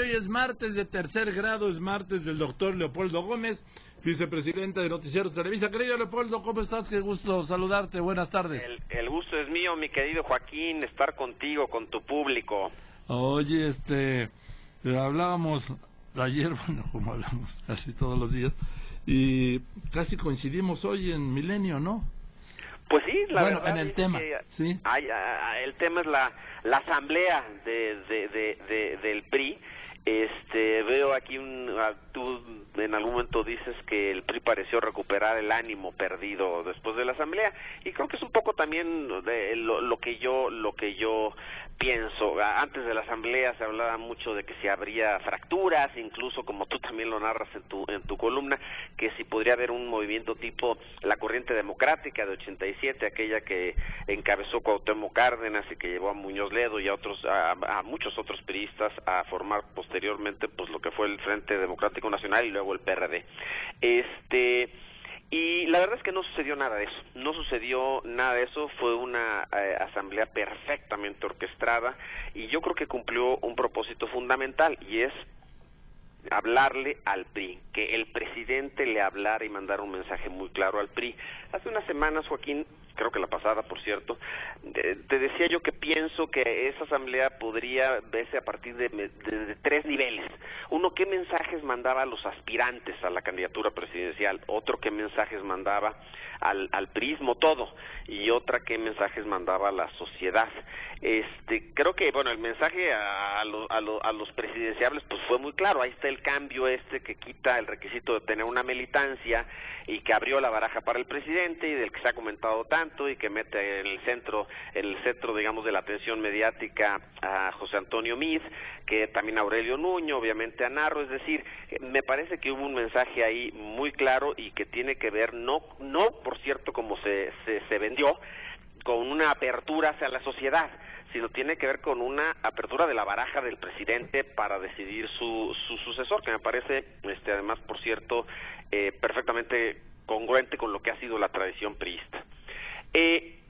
hoy es martes de tercer grado, es martes del doctor Leopoldo Gómez, vicepresidente de Noticieros Televisa. Querido Leopoldo, ¿cómo estás? Qué gusto saludarte, buenas tardes. El gusto es mío, mi querido Joaquín, estar contigo, con tu público. Oye, hablábamos ayer, bueno, como hablamos casi todos los días, y casi coincidimos hoy en Milenio, ¿no? Pues sí, la bueno, verdad en el es tema, que sí. El tema es la asamblea del PRI. Veo aquí tú en algún momento dices que el PRI pareció recuperar el ánimo perdido después de la asamblea, y creo que es un poco también lo que yo pienso. Antes de la asamblea se hablaba mucho de que si habría fracturas, incluso como tú también lo narras en tu columna, que si podría haber un movimiento tipo la Corriente Democrática de 87, aquella que encabezó Cuauhtémoc Cárdenas y que llevó a Muñoz Ledo y a muchos otros priistas a formar posteriormente pues lo que fue el Frente Democrático Nacional y luego el PRD. Y la verdad es que no sucedió nada de eso, fue una asamblea perfectamente orquestada, y yo creo que cumplió un propósito fundamental, y es hablarle al PRI, que el presidente le hablara y mandara un mensaje muy claro al PRI. Hace unas semanas, Joaquín, creo que la pasada, por cierto, te decía yo que pienso que esa asamblea podría verse a partir de tres niveles. Uno, qué mensajes mandaba a los aspirantes a la candidatura presidencial; otro, qué mensajes mandaba al priismo todo; y otra, qué mensajes mandaba a la sociedad. Creo que, bueno, el mensaje a los presidenciables pues fue muy claro. Ahí está el cambio que quita el requisito de tener una militancia y que abrió la baraja para el presidente, y del que se ha comentado tanto, y que mete en el centro digamos de la atención mediática a José Antonio Meade, que también a Aurelio Nuño, obviamente a Narro. Es decir, me parece que hubo un mensaje ahí muy claro, y que tiene que ver no por cierto como se vendió, con una apertura hacia la sociedad, sino tiene que ver con una apertura de la baraja del presidente para decidir su sucesor, que me parece, además, por cierto, perfectamente congruente con lo que ha sido la tradición priista.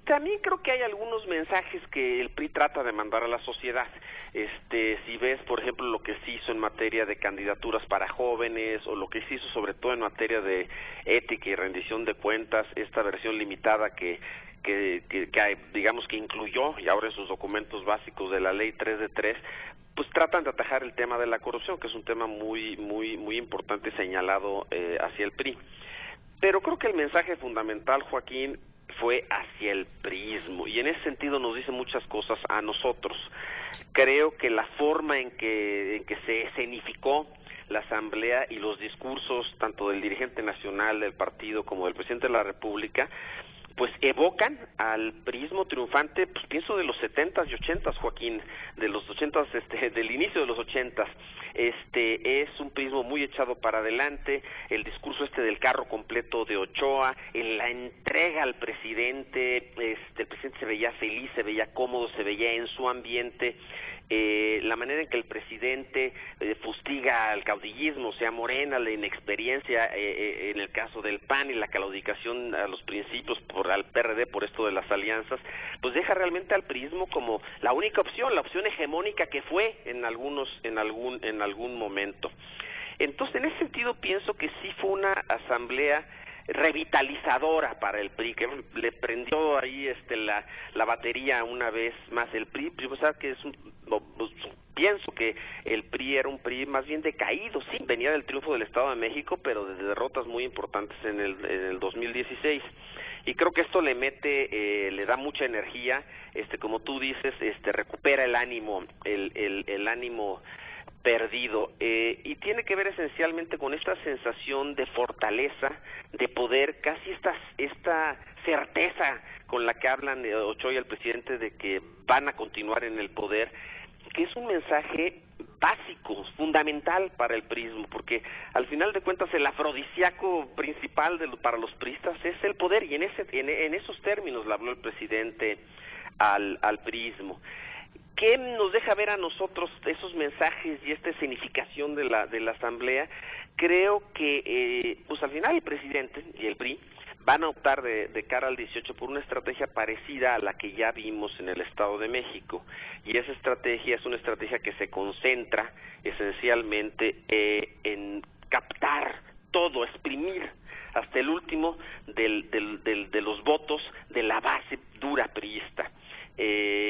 También creo que hay algunos mensajes que el PRI trata de mandar a la sociedad. Si ves, por ejemplo, lo que se hizo en materia de candidaturas para jóvenes, o lo que se hizo sobre todo en materia de ética y rendición de cuentas, esta versión limitada que digamos que incluyó, y ahora en sus documentos básicos, de la ley 3 de 3, pues tratan de atajar el tema de la corrupción, que es un tema muy muy muy importante señalado hacia el PRI. Pero creo que el mensaje fundamental, Joaquín, fue hacia el priismo, y en ese sentido nos dice muchas cosas a nosotros. Creo que la forma en que se escenificó la asamblea y los discursos tanto del dirigente nacional del partido como del presidente de la República pues evocan al priismo triunfante, pues pienso de los 70s y 80s, Joaquín, de los 80s, del inicio de los 80s. Es un priismo muy echado para adelante. El discurso del carro completo de Ochoa, en la entrega al presidente, el presidente se veía feliz, se veía cómodo, se veía en su ambiente. La manera en que el presidente fustiga al caudillismo, o sea, Morena, la inexperiencia en el caso del PAN, y la claudicación a los principios al PRD por esto de las alianzas, pues deja realmente al priismo como la única opción, la opción hegemónica que fue en algún momento. Entonces, en ese sentido, pienso que sí fue una asamblea revitalizadora para el PRI, que le prendió ahí la batería una vez más. El PRI, pues, que pienso que el PRI era un PRI más bien decaído. Sí, venía del triunfo del Estado de México, pero de derrotas muy importantes en el 2016, y creo que esto le da mucha energía, como tú dices, recupera el ánimo, el ánimo perdido, y tiene que ver esencialmente con esta sensación de fortaleza, de poder, casi esta certeza con la que hablan Ochoa y el presidente de que van a continuar en el poder, que es un mensaje básico, fundamental para el priismo, porque al final de cuentas el afrodisíaco principal para los priistas es el poder, y en esos términos le habló el presidente al priismo. ¿Qué nos deja ver a nosotros esos mensajes y esta escenificación de la asamblea? Creo que pues al final el presidente y el PRI van a optar de cara al 18 por una estrategia parecida a la que ya vimos en el Estado de México, y esa estrategia es una estrategia que se concentra esencialmente en captar todo, exprimir hasta el último de los votos de la base dura priista.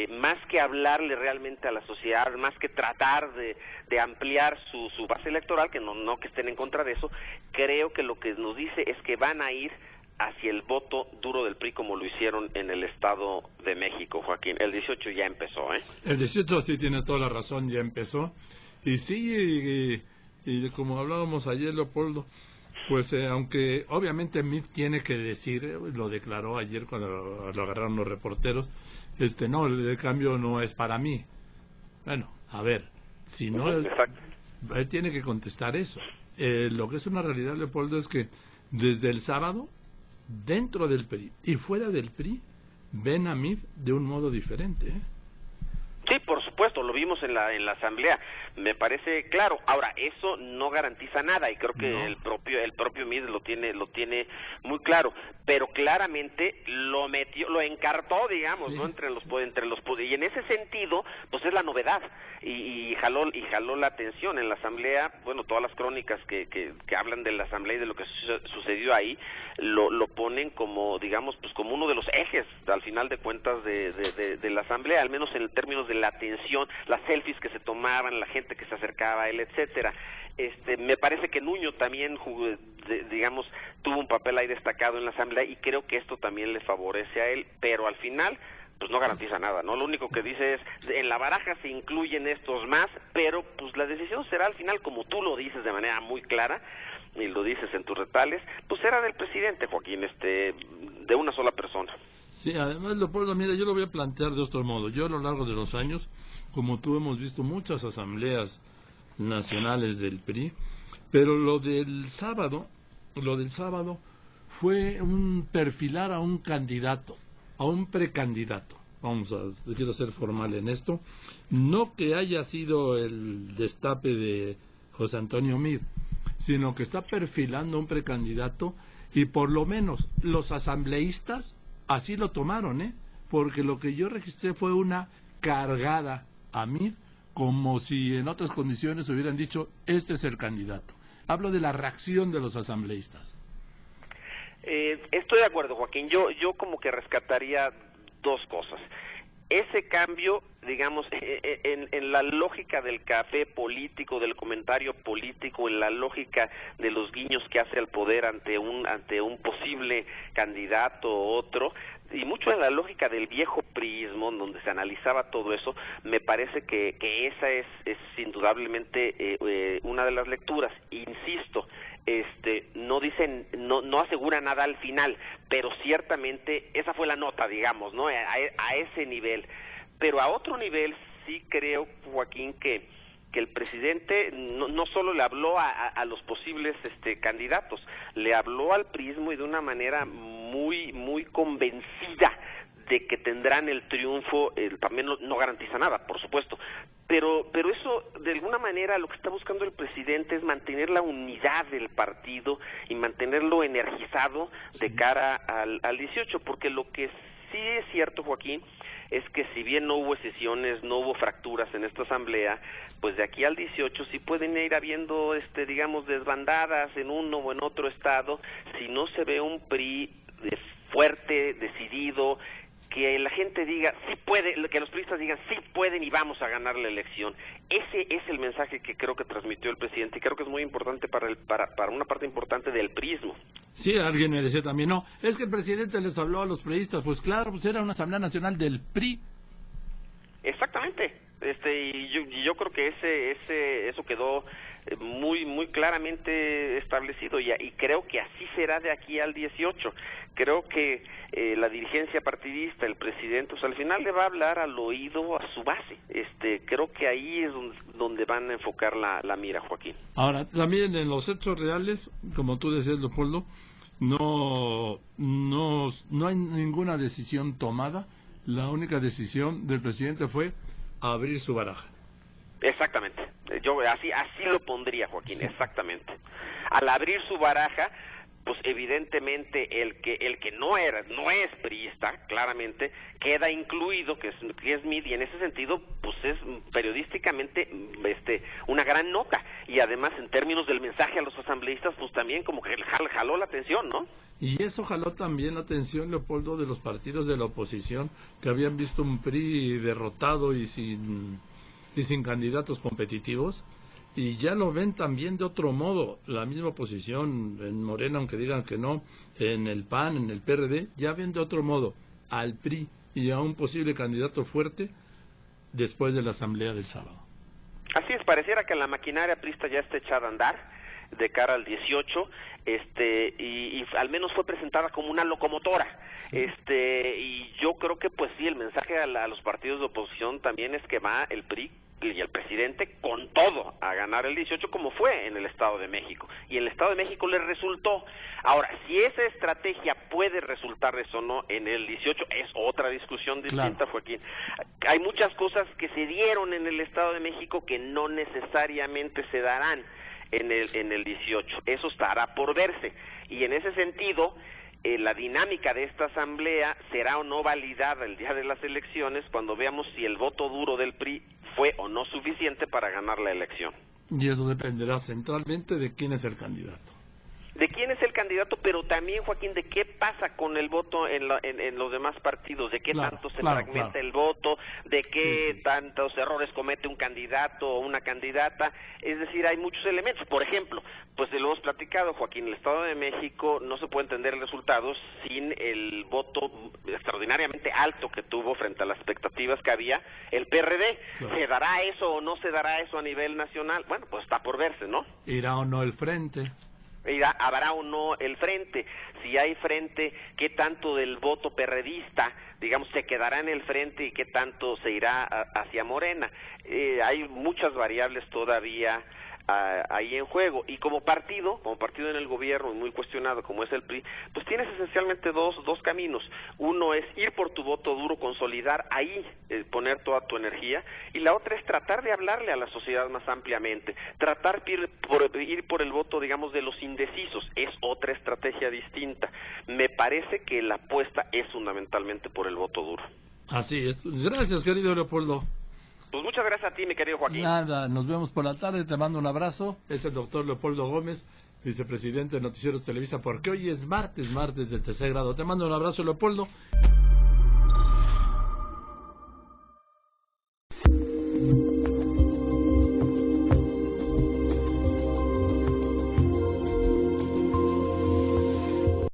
Más que hablarle realmente a la sociedad, más que tratar de ampliar su base electoral, que no que estén en contra de eso, creo que lo que nos dice es que van a ir hacia el voto duro del PRI como lo hicieron en el Estado de México, Joaquín. El 18 ya empezó, ¿eh? El 18 sí tiene toda la razón, ya empezó. Y sí, y como hablábamos ayer, Leopoldo, pues aunque obviamente Meade tiene que decir, lo declaró ayer cuando lo agarraron los reporteros, no, el cambio no es para mí. Bueno, a ver, si no, él tiene que contestar eso. Lo que es una realidad, Leopoldo, es que desde el sábado, dentro del PRI y fuera del PRI, ven a Meade de un modo diferente, ¿eh? Sí, por supuesto, lo vimos en la asamblea, me parece claro. Ahora, eso no garantiza nada y creo que no. el propio Meade lo tiene muy claro, pero claramente lo encartó, digamos, sí, ¿no? entre los y en ese sentido, pues es la novedad y jaló la atención en la asamblea. Bueno, todas las crónicas que hablan de la asamblea y de lo que sucedió ahí lo ponen como, digamos, pues como uno de los ejes al final de cuentas de la asamblea, al menos en términos de la atención, las selfies que se tomaban, la gente que se acercaba a él, etcétera. Me parece que Nuño también digamos, tuvo un papel ahí destacado en la asamblea y creo que esto también le favorece a él, pero al final pues no garantiza nada, ¿no? Lo único que dice es, en la baraja se incluyen estos más, pero pues la decisión será al final, como tú lo dices de manera muy clara, y lo dices en tus retales, pues será del presidente, Joaquín, de una sola persona. Sí, además, Leopoldo, mira, yo lo voy a plantear de otro modo. Yo a lo largo de los años, como tú, hemos visto muchas asambleas nacionales del PRI, pero lo del sábado fue un perfilar a un candidato, a un precandidato. Quiero ser formal en esto, no que haya sido el destape de José Antonio Meade, sino que está perfilando a un precandidato y por lo menos los asambleístas así lo tomaron, porque lo que yo registré fue una cargada a Meade, como si en otras condiciones hubieran dicho, este es el candidato. Hablo de la reacción de los asambleístas. Estoy de acuerdo, Joaquín. Yo como que rescataría dos cosas. Ese cambio, digamos, en la lógica del café político, del comentario político, en la lógica de los guiños que hace al poder ante un posible candidato u otro, y mucho en la lógica del viejo priismo, donde se analizaba todo eso, me parece que esa es indudablemente una de las lecturas. Insisto, no asegura nada al final, pero ciertamente esa fue la nota, digamos, ¿no? A ese nivel. Pero a otro nivel sí creo, Joaquín, que el presidente no solo le habló a los posibles candidatos, le habló al priismo y de una manera muy muy convencida de que tendrán el triunfo. También no garantiza nada, por supuesto, pero eso, de alguna manera, lo que está buscando el presidente es mantener la unidad del partido y mantenerlo energizado de cara al 18, porque lo que sí es cierto, Joaquín, es que si bien no hubo escisiones, no hubo fracturas en esta asamblea, pues de aquí al 18 sí pueden ir habiendo, digamos, desbandadas en uno o en otro estado, si no se ve un PRI fuerte, decidido, que la gente diga sí puede, que los priistas digan sí pueden y vamos a ganar la elección. Ese es el mensaje que creo que transmitió el presidente y creo que es muy importante para una parte importante del priismo. Sí, alguien me decía también, no, es que el presidente les habló a los priistas. Pues claro, pues era una asamblea nacional del PRI. Exactamente. Y yo creo que eso quedó muy muy claramente establecido y creo que así será de aquí al 18. Creo que la dirigencia partidista, el presidente, pues al final le va a hablar al oído a su base. Creo que ahí es donde van a enfocar la mira, Joaquín. Ahora, también en los hechos reales, como tú decías, Leopoldo, no hay ninguna decisión tomada. La única decisión del presidente fue abrir su baraja. Exactamente. Yo así lo pondría, Joaquín, exactamente. Al abrir su baraja, pues evidentemente el que no es priista, claramente queda incluido, que es MID, y en ese sentido pues es periodísticamente una gran nota, y además en términos del mensaje a los asambleístas pues también como que jaló la atención, ¿no? Y eso jaló también la atención, Leopoldo, de los partidos de la oposición, que habían visto un PRI derrotado y sin candidatos competitivos, y ya lo ven también de otro modo. La misma oposición en Morena, aunque digan que no, en el PAN, en el PRD, ya ven de otro modo al PRI y a un posible candidato fuerte después de la asamblea del sábado. Así es, pareciera que la maquinaria priista ya está echada a andar de cara al 18, y al menos fue presentada como una locomotora, y yo creo que pues sí, el mensaje a los partidos de oposición también es que va el PRI y el presidente con todo a ganar el 18, como fue en el Estado de México, y en el Estado de México les resultó. Ahora, si esa estrategia puede resultarles o no en el 18 es otra discusión distinta, claro. Joaquín. Hay muchas cosas que se dieron en el Estado de México que no necesariamente se darán en el 18, eso estará por verse, y en ese sentido la dinámica de esta asamblea será o no validada el día de las elecciones cuando veamos si el voto duro del PRI fue o no suficiente para ganar la elección. Y eso dependerá centralmente de quién es el candidato. De quién es el candidato, pero también, Joaquín, de qué pasa con el voto en los demás partidos, de qué tanto se fragmenta el voto, de qué tantos errores comete un candidato o una candidata. Es decir, hay muchos elementos. Por ejemplo, pues lo hemos platicado, Joaquín, el Estado de México no se puede entender el resultado sin el voto extraordinariamente alto que tuvo frente a las expectativas que había el PRD. Claro. ¿Se dará eso o no se dará eso a nivel nacional? Bueno, pues está por verse, ¿no? ¿Irá o no el frente? ¿Habrá o no el frente? Si hay frente, ¿qué tanto del voto perredista, digamos, se quedará en el frente y qué tanto se irá hacia Morena? Hay muchas variables todavía ahí en juego, y como partido en el gobierno muy cuestionado como es el PRI, pues tienes esencialmente dos caminos. Uno es ir por tu voto duro, consolidar ahí, poner toda tu energía, y la otra es tratar de hablarle a la sociedad más ampliamente, tratar de ir por el voto, digamos, de los indecisos. Es otra estrategia distinta. Me parece que la apuesta es fundamentalmente por el voto duro. Así es. Gracias, querido Leopoldo. Pues muchas gracias a ti, mi querido Joaquín. Nada, nos vemos por la tarde, te mando un abrazo. Es el doctor Leopoldo Gómez, vicepresidente de Noticieros Televisa, porque hoy es martes de tercer grado. Te mando un abrazo, Leopoldo.